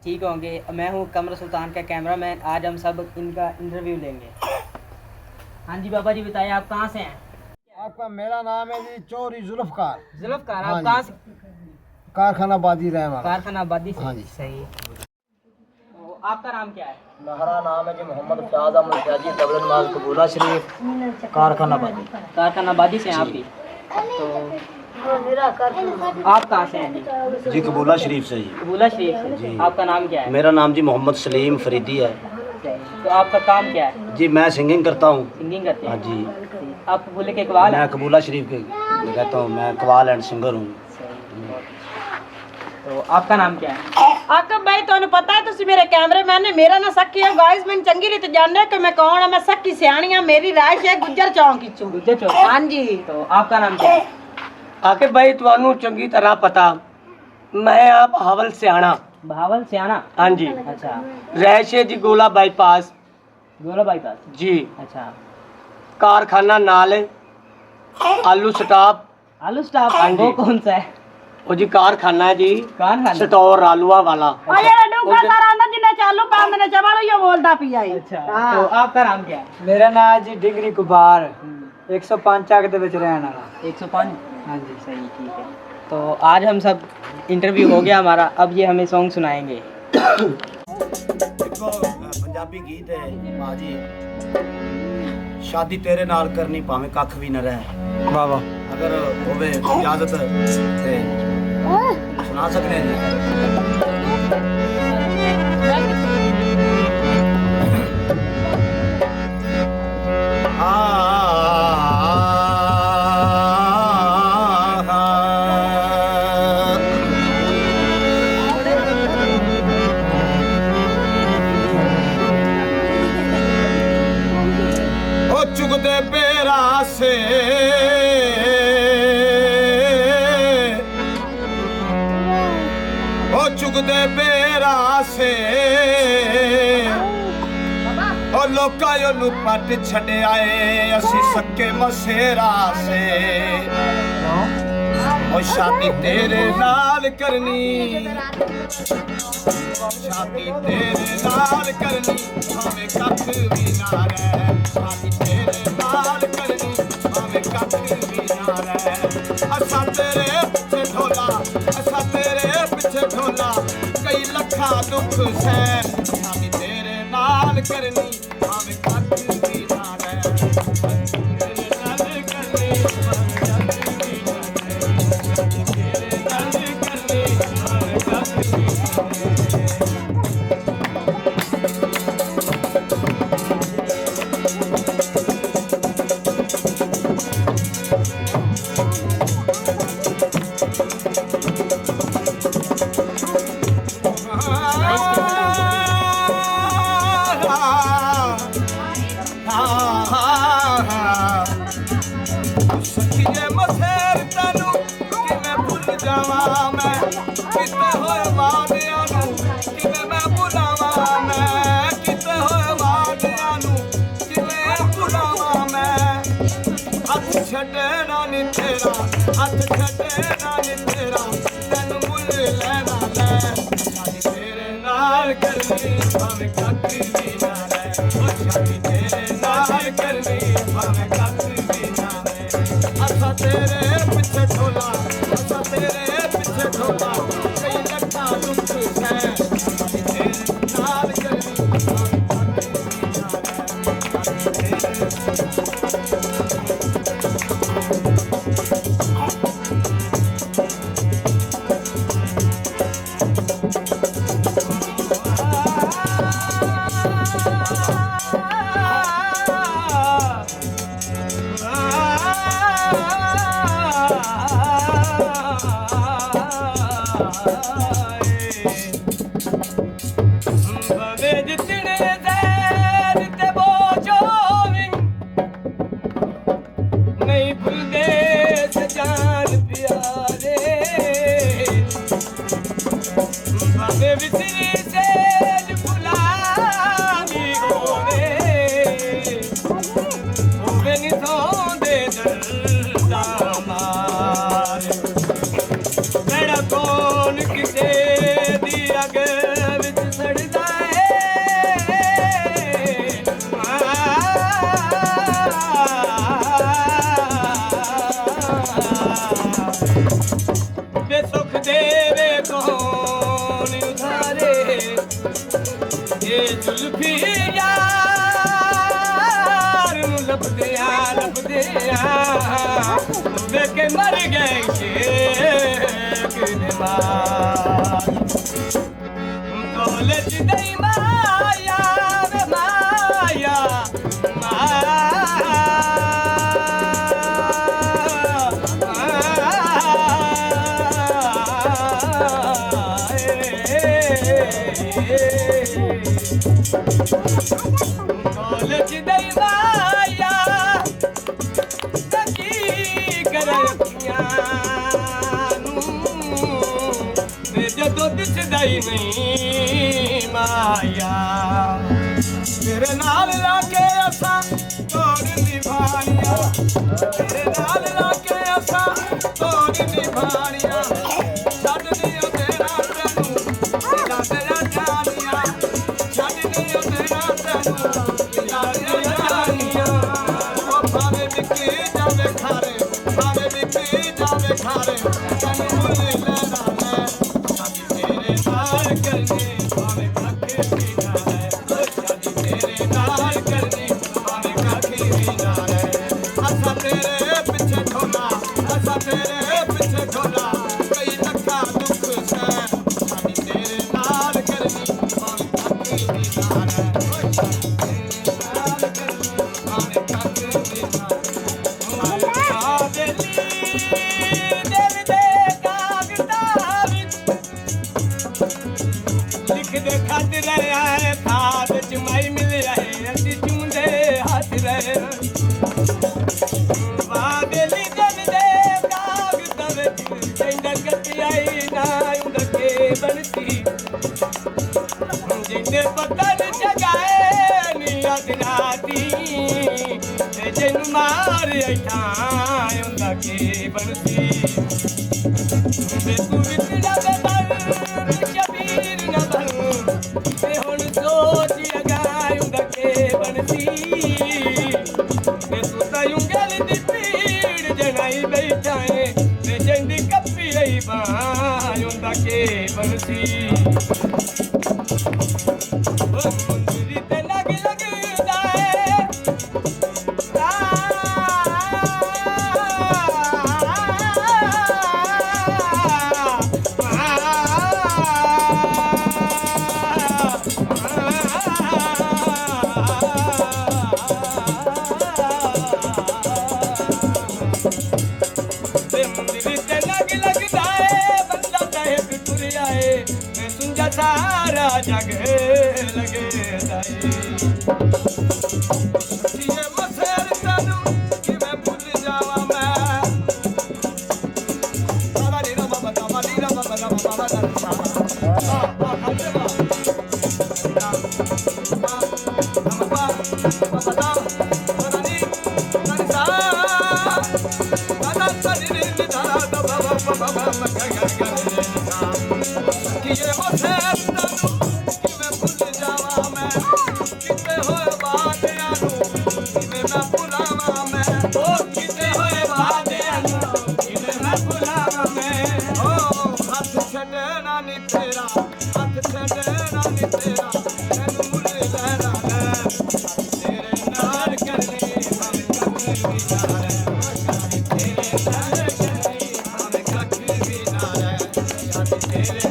ठीक होंगे। मैं हूँ कमर सुल्तान का कैमरामैन। आज हम सब इनका इंटरव्यू लेंगे। हाँ जी बाबा जी बताइए, आप कहाँ से हैं? आपका मेरा नाम है जी चौधरी जुल्फकार। जुल्फकार, हाँ आप जी। कहाँ से? कारखानाबादी रहने वाला। कारखानाबादी से। हाँ जी। सही। तो आपका नाम क्या है? मेरा नाम है जी मोहम्मद फयाज अहमद फयाजी, दबलन माल कबूला शरीफ, कारखानाबादी। कारखानाबादी से हैं आप भी? तो आप कहाँ से हैं जी? जी कबूला शरीफ से जी। कबूला शरीफ से। जी। आपका नाम क्या है? मेरा नाम जी मोहम्मद सलीम फरीदी है। तो आपका काम क्या है? जी मैं सिंगिंग करता हूँ। सिंगिंग करते हाँ हैं? जी। आप कबूले के इकबाल हैं? मैं कबूला शरीफ के कहता हूँ, मैं कवाल एंड सिंगर हूँ। तो आपका नाम क्या है? आकब भाई तुहानू पता है तुसी मेरे कैमरेमैन ने मेरा ना सक्की है गाइस मैं चंगी रीत जानने कि मैं कौन है। मैं सक्की सियाणी हां, मेरी राइश है गुज्जर चौक किचू। गुज्जर चौक। हां जी। तो आपका नाम क्या है? आके भाई ਤੁਹਾਨੂੰ ਚੰਗੀ ਤਰ੍ਹਾਂ ਪਤਾ मैं आप हवल सियाणा। भावल सियाना। हाँ जी। अच्छा। रहशे जी गोला बाईपास गोला बाईपास। जी। अच्छा। कारखाना नाल आलू स्टाफ। आलू स्टाफ। हाँ जी। वो कौन सा है? वो जी कारखाना है जी, कारखाना। स्टोर आलूआ वाला। ओ ये डूंगा सारा अंदर जिन्ने चालू पांद ने चबालो ये बोलदा पिया है। अच्छा। तो आपका नाम क्या है? मेरा नाम जी डिगरी कुबार 105 ਚੱਕ ਦੇ ਵਿੱਚ ਰਹਿਣ ਵਾਲਾ। 105। हाँ जी। सही, ठीक है। तो आज हम सब इंटरव्यू हो गया हमारा। अब ये हमें सॉन्ग सुनाएंगे। देखो पंजाबी गीत है बाजी, शादी तेरे नाल करनी भावें कख भी न रहे। वाह वाह। अगर होवे इजाजत ते सुना सकते हैं चुगदे बेरा से ओ चुगदे बेरा से ओ लोका ओनू पट छड़े आए असी सक्के मसेरा से। ओ शादी तेरे नाल करनी, शादी तेरे नाल करनी भावें कख भी ना रहे। शादी तेरे नाल करनी भावें कख भी ना रहे। असा तेरे पिछे ढोला, असा तेरे पिछे ढोला कई लखा दुख सह। शादी तेरे नाल करनी भावें कख भी ना रहे। तेरे नाल करनी भावें कख भी ना रहे। तेरे नाल करनी भावें कख भी ना रहे। सखीए मसेर तैनू किवें भुल जावां मैं, किते होए वादियां नू किवें मैं भुलावां मैं, किते होए वादियां नू किवें भुलावां मैं। हथ छड्डना नी तेरा, हथ छड्डना नी तेरा तैनू मुल लेना लै। शादी तेरे नाल करनी भावें कख भी ना रहे। ओ शादी तेरे नाल करनी भावें कख भी ना रहे। असा तेरे पिछे ढोला, असा तेरे पिछे ढोला कई लखा दुख सह। शादी तेरे नाल करनी भावें कख भी ना रहे। नहीं भूलते सजान प्यारे बाबे विसरी से भुलानी होवे होवे नी सौंदे दर्दा मारे मेरा कौन किसे दी अग विच जुल्फी यार नूं लभदियां वेखे मर गए शेख दे मार कॉलेज दई माया वे माया कॉलेज दई माया तकी करखियां वे जदों दिसदा ही नहीं माया तेरे नाल लाके असां तोड़ निभानियां तेरे नाल लाके असां तोड़ निभानियां छड्ड दियो तेरा तैनू तेरा तेरा जानियां छड्ड दियो तेरा तैनू तेरा तेरा जानियां ओ भावे विकी जावे खारे भावे विकी जावे खारे तैनू मुल लेना है शादी तेरे नाल करनी भावे काखे भी ना है शादी तेरे नाल करनी भावे काखे भी ना है असा तेरे पीछे ढोला असा तेरे पीछे ढोला कई लखा दुख से शादी तेरे नाल करनी भावे काखे भी ना है शादी तेरे नाल करनी भावे काखे भी ना है दिल दे कागज़ां विच लिख दे खत रहे हैं खाद चुमाई मिल रहे असी चूंदे हाथ रहे वादली दिल दे कागज़ां विच चंदा कटियाई ना उंदके बनती जिंदे पतन जगाए नीयत राती ते जिन मार ऐठा उंदके बनती वे तू विकड़ा दे बल शबीर न बन ते हुण सोच लगाई उंदके बनती वे तू तां उंगल दी पीड़ जनाई बैठा है ते जिंदी कप्पी आई बां उंदके बनती मुंदरी ते लग लगदा है मुंदरी ते लग लगदा है बंदा तहक टुर आए मैं सुंजा सारा जग लगे दाए ये मसेर तनु कि मैं भूल जावा मैं बाबा रे बाबा बाबा रे बाबा बाबा बाबा रे बाबा खंडे बा ये मसेर तनु कि मैं भूल जावा मैं किते होए वादियां नू किते मैं भुलावा मैं ओ किते होए वादियां नू किते मैं भुलावा मैं ओ हाथ छड़ना नी तेरा हाथ छड़ना नी तेरा तैनू मुल लेना है तेरे नाल करनी भावे कख भी ना रहे तेरे नाल करनी भावे कख भी ना रहे तेरे